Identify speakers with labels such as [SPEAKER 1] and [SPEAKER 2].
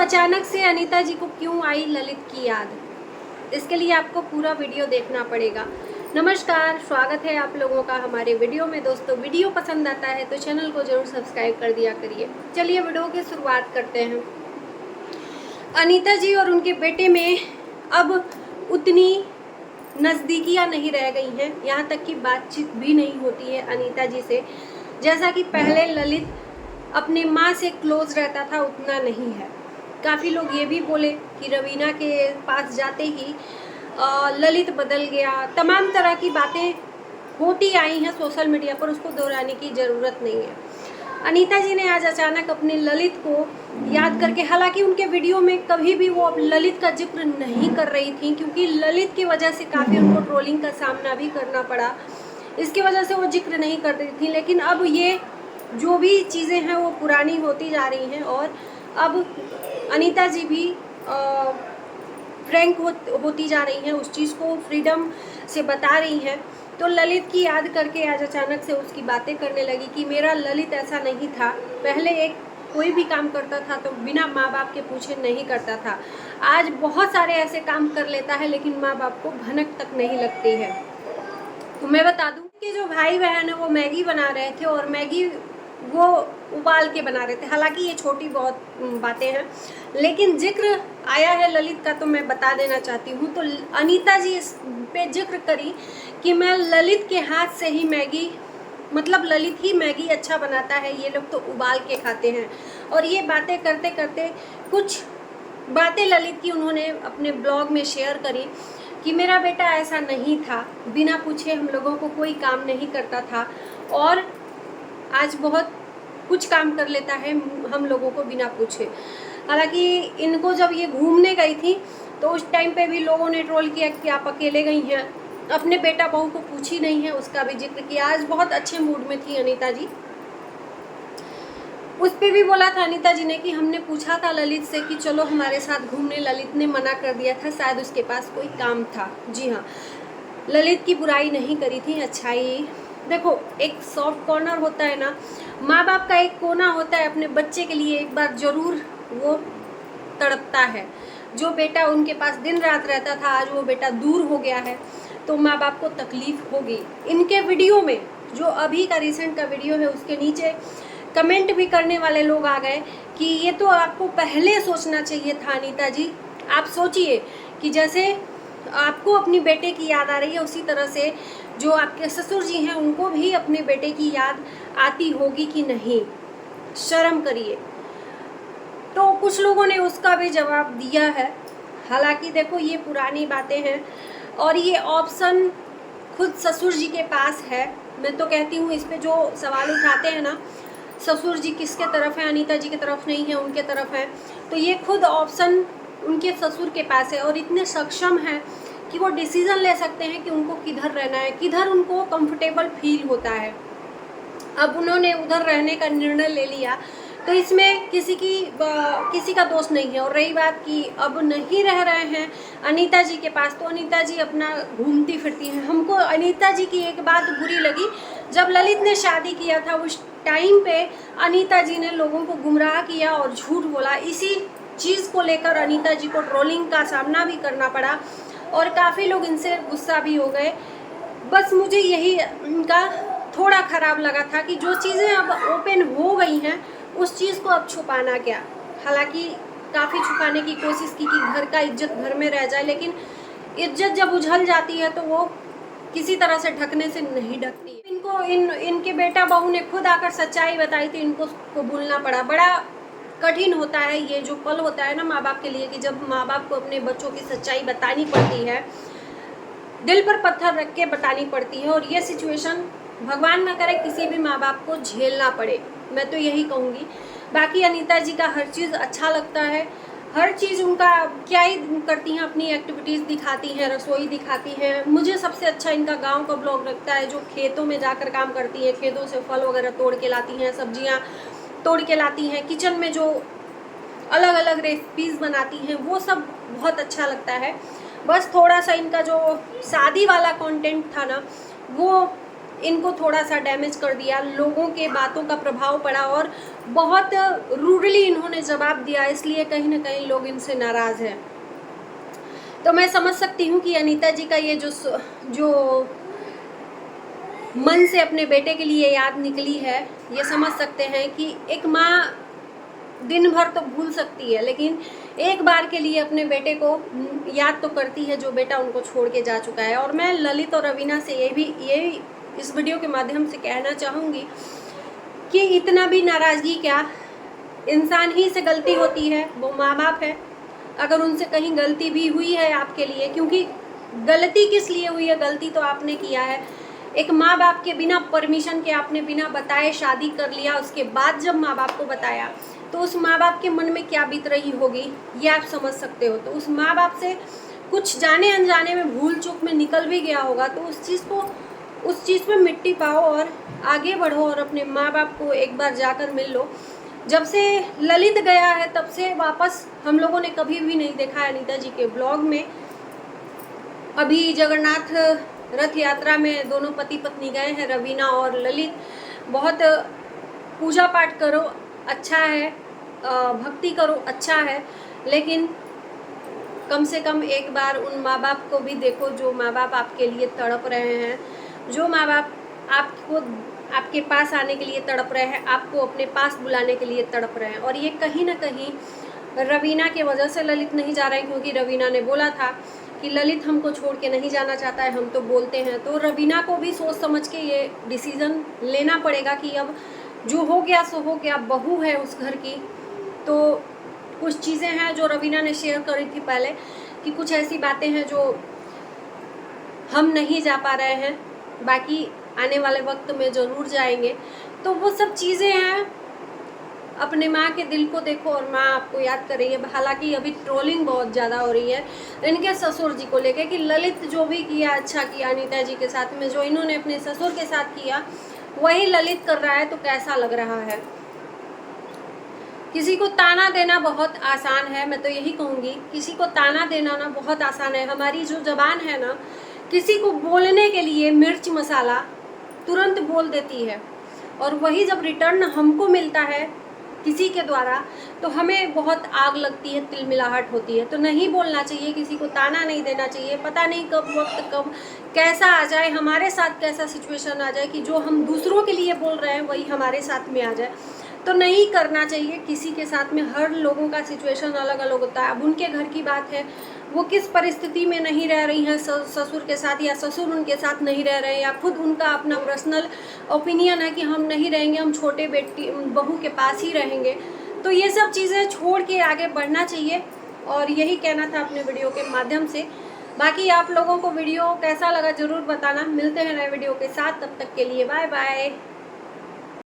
[SPEAKER 1] अचानक से अनीता जी को क्यों आई ललित की याद, इसके लिए आपको पूरा वीडियो देखना पड़ेगा। नमस्कार, स्वागत है आप लोगों का हमारे वीडियो में। दोस्तों, वीडियो पसंद आता है तो चैनल को जरूर सब्सक्राइब कर दिया करिए। चलिए वीडियो की शुरुआत करते हैं। अनीता जी और उनके बेटे में अब उतनी नज़दीकियाँ नहीं रह गई हैं, यहाँ तक कि बातचीत भी नहीं होती है अनीता जी से। जैसा कि पहले ललित अपने माँ से क्लोज रहता था, उतना नहीं है। काफ़ी लोग ये भी बोले कि रवीना के पास जाते ही ललित बदल गया। तमाम तरह की बातें होती आई हैं सोशल मीडिया पर, उसको दोहराने की ज़रूरत नहीं है। अनीता जी ने आज अचानक अपने ललित को याद करके, हालांकि उनके वीडियो में कभी भी वो ललित का जिक्र नहीं कर रही थी, क्योंकि ललित की वजह से काफ़ी उनको ट्रोलिंग का सामना भी करना पड़ा। इसकी वजह से वो जिक्र नहीं कर रही थी। लेकिन अब ये जो भी चीज़ें हैं वो पुरानी होती जा रही हैं और अब अनीता जी भी फ्रैंक होती जा रही हैं, उस चीज़ को फ्रीडम से बता रही हैं। तो ललित की याद करके आज अचानक से उसकी बातें करने लगी कि मेरा ललित ऐसा नहीं था। पहले एक कोई भी काम करता था तो बिना माँ बाप के पूछे नहीं करता था। आज बहुत सारे ऐसे काम कर लेता है लेकिन माँ बाप को भनक तक नहीं लगती है। तो मैं बता दूं कि जो भाई बहन है वो मैगी बना रहे थे और मैगी वो उबाल के बना रहे थे। हालांकि ये छोटी बहुत बातें हैं, लेकिन जिक्र आया है ललित का तो मैं बता देना चाहती हूँ। तो अनीता जी इस पे जिक्र करी कि मैं ललित के हाथ से ही मैगी, मतलब ललित ही मैगी अच्छा बनाता है, ये लोग तो उबाल के खाते हैं। और ये बातें करते करते कुछ बातें ललित की उन्होंने अपने ब्लॉग में शेयर करी कि मेरा बेटा ऐसा नहीं था, बिना पूछे हम लोगों को कोई काम नहीं करता था और आज बहुत कुछ काम कर लेता है हम लोगों को बिना पूछे। हालांकि इनको जब ये घूमने गई थी तो उस टाइम पे भी लोगों ने ट्रोल किया कि आप अकेले गई हैं, अपने बेटा बहू को पूछी नहीं है, उसका भी जिक्र किया। आज बहुत अच्छे मूड में थी अनीता जी। उस पर भी बोला था अनीता जी ने कि हमने पूछा था ललित से कि चलो हमारे साथ घूमने, ललित ने मना कर दिया था, शायद उसके पास कोई काम था। जी हाँ, ललित की बुराई नहीं करी थी, अच्छाई। देखो, एक सॉफ्ट कॉर्नर होता है ना, माँ बाप का एक कोना होता है अपने बच्चे के लिए, एक बार जरूर वो तड़पता है। जो बेटा उनके पास दिन रात रहता था, आज वो बेटा दूर हो गया है तो माँ बाप को तकलीफ होगी। इनके वीडियो में, जो अभी का रिसेंट का वीडियो है, उसके नीचे कमेंट भी करने वाले लोग आ गए कि ये तो आपको पहले सोचना चाहिए था अनीता जी। आप सोचिए कि जैसे आपको अपनी बेटे की याद आ रही है, उसी तरह से जो आपके ससुर जी हैं उनको भी अपने बेटे की याद आती होगी कि नहीं। शर्म करिए। तो कुछ लोगों ने उसका भी जवाब दिया है। हालांकि देखो, ये पुरानी बातें हैं और ये ऑप्शन खुद ससुर जी के पास है। मैं तो कहती हूँ, इस पे जो सवाल उठाते हैं ना, ससुर जी किसके तरफ है, अनीता जी की तरफ नहीं है, उनके तरफ है, तो ये खुद ऑप्शन उनके ससुर के पास है और इतने सक्षम हैं कि वो डिसीज़न ले सकते हैं कि उनको किधर रहना है, किधर उनको कंफर्टेबल फील होता है। अब उन्होंने उधर रहने का निर्णय ले लिया तो इसमें किसी का दोष नहीं है। और रही बात कि अब नहीं रह रहे हैं अनीता जी के पास, तो अनीता जी अपना घूमती फिरती हैं। हमको अनीता जी की एक बात बुरी लगी, जब ललित ने शादी किया था उस टाइम पे अनीता जी ने लोगों को गुमराह किया और झूठ बोला। इसी चीज़ को लेकर अनीता जी को ट्रोलिंग का सामना भी करना पड़ा और काफ़ी लोग इनसे गुस्सा भी हो गए। बस मुझे यही इनका थोड़ा ख़राब लगा था कि जो चीज़ें अब ओपन हो गई हैं उस चीज़ को अब छुपाना क्या। हालांकि काफ़ी छुपाने की कोशिश की कि घर का इज्जत घर में रह जाए, लेकिन इज्जत जब उछल जाती है तो वो किसी तरह से ढकने से नहीं ढकती। इनको इनके बेटा बहू ने खुद आकर सच्चाई बताई थी, इनको भूलना पड़ा। बड़ा कठिन होता है ये जो पल होता है ना माँ बाप के लिए, कि जब माँ बाप को अपने बच्चों की सच्चाई बतानी पड़ती है, दिल पर पत्थर रख के बतानी पड़ती है। और ये सिचुएशन भगवान न करे किसी भी माँ बाप को झेलना पड़े, मैं तो यही कहूँगी। बाकी अनीता जी का हर चीज़ अच्छा लगता है, हर चीज़ उनका क्या ही करती हैं, अपनी एक्टिविटीज़ दिखाती हैं, रसोई दिखाती हैं। मुझे सबसे अच्छा इनका गांव का ब्लॉग लगता है, जो खेतों में जाकर काम करती हैं, खेतों से फल वगैरह तोड़ के लाती हैं, सब्जियां तोड़ के लाती हैं, किचन में जो अलग अलग रेसिपीज़ बनाती हैं, वो सब बहुत अच्छा लगता है। बस थोड़ा सा इनका जो शादी वाला कंटेंट था ना, वो इनको थोड़ा सा डैमेज कर दिया, लोगों के बातों का प्रभाव पड़ा और बहुत रूडली इन्होंने जवाब दिया, इसलिए कहीं ना कहीं लोग इनसे नाराज़ हैं। तो मैं समझ सकती हूँ कि अनीता जी का ये जो मन से अपने बेटे के लिए याद निकली है, ये समझ सकते हैं कि एक माँ दिन भर तो भूल सकती है, लेकिन एक बार के लिए अपने बेटे को याद तो करती है जो बेटा उनको छोड़ के जा चुका है। और मैं ललित और रवीना से ये इस वीडियो के माध्यम से कहना चाहूँगी कि इतना भी नाराज़गी क्या, इंसान ही से गलती होती है, वो माँ बाप है। अगर उनसे कहीं गलती भी हुई है आपके लिए, क्योंकि गलती किस लिए हुई है, गलती तो आपने किया है, एक माँ बाप के बिना परमिशन के आपने बिना बताए शादी कर लिया, उसके बाद जब माँ बाप को बताया तो उस माँ बाप के मन में क्या बीत रही होगी ये आप समझ सकते हो। तो उस माँ बाप से कुछ जाने अनजाने में भूल चूक में निकल भी गया होगा, तो उस चीज़ पे मिट्टी पाओ और आगे बढ़ो और अपने माँ बाप को एक बार जाकर मिल लो। जब से ललित गया है तब से वापस हम लोगों ने कभी भी नहीं देखा है अनीता जी के ब्लॉग में। अभी जगन्नाथ रथ यात्रा में दोनों पति पत्नी गए हैं, रवीना और ललित। बहुत पूजा पाठ करो अच्छा है, भक्ति करो अच्छा है, लेकिन कम से कम एक बार उन माँ बाप को भी देखो जो माँ बाप आपके लिए तड़प रहे हैं, जो माँ बाप आपको आपके पास आने के लिए तड़प रहे हैं, आपको अपने पास बुलाने के लिए तड़प रहे हैं। और ये कहीं ना कहीं रवीना की वजह से ललित नहीं जा रहे हैं, क्योंकि रवीना ने बोला था कि ललित हमको छोड़ के नहीं जाना चाहता है, हम तो बोलते हैं। तो रवीना को भी सोच समझ के ये डिसीज़न लेना पड़ेगा कि अब जो हो गया सो हो गया, बहू है उस घर की। तो कुछ चीज़ें हैं जो रवीना ने शेयर करी थी पहले कि कुछ ऐसी बातें हैं जो हम नहीं जा पा रहे हैं, बाकी आने वाले वक्त में ज़रूर जाएंगे। तो वो सब चीज़ें हैं, अपने माँ के दिल को देखो और माँ आपको याद कर रही है। हालांकि अभी ट्रोलिंग बहुत ज़्यादा हो रही है इनके ससुर जी को लेके कि ललित जो भी किया अच्छा किया अनीता जी के साथ में, जो इन्होंने अपने ससुर के साथ किया वही ललित कर रहा है, तो कैसा लग रहा है। किसी को ताना देना बहुत आसान है, मैं तो यही कहूँगी, किसी को ताना देना ना बहुत आसान है। हमारी जो ज़बान है ना, किसी को बोलने के लिए मिर्च मसाला तुरंत बोल देती है, और वही जब रिटर्न हमको मिलता है किसी के द्वारा तो हमें बहुत आग लगती है, तिलमिलाहट होती है। तो नहीं बोलना चाहिए, किसी को ताना नहीं देना चाहिए। पता नहीं कब वक्त कब कैसा आ जाए, हमारे साथ कैसा सिचुएशन आ जाए कि जो हम दूसरों के लिए बोल रहे हैं वही हमारे साथ में आ जाए। तो नहीं करना चाहिए किसी के साथ में। हर लोगों का सिचुएशन अलग अलग होता है। अब उनके घर की बात है, वो किस परिस्थिति में नहीं रह रही हैं ससुर के साथ, या ससुर उनके साथ नहीं रह रहे हैं, या खुद उनका अपना पर्सनल ओपिनियन है कि हम नहीं रहेंगे, हम छोटे बेटी बहू के पास ही रहेंगे। तो ये सब चीज़ें छोड़ के आगे बढ़ना चाहिए, और यही कहना था अपने वीडियो के माध्यम से। बाकी आप लोगों को वीडियो कैसा लगा ज़रूर बताना। मिलते हैं नए वीडियो के साथ, तब तक के लिए बाय बाय।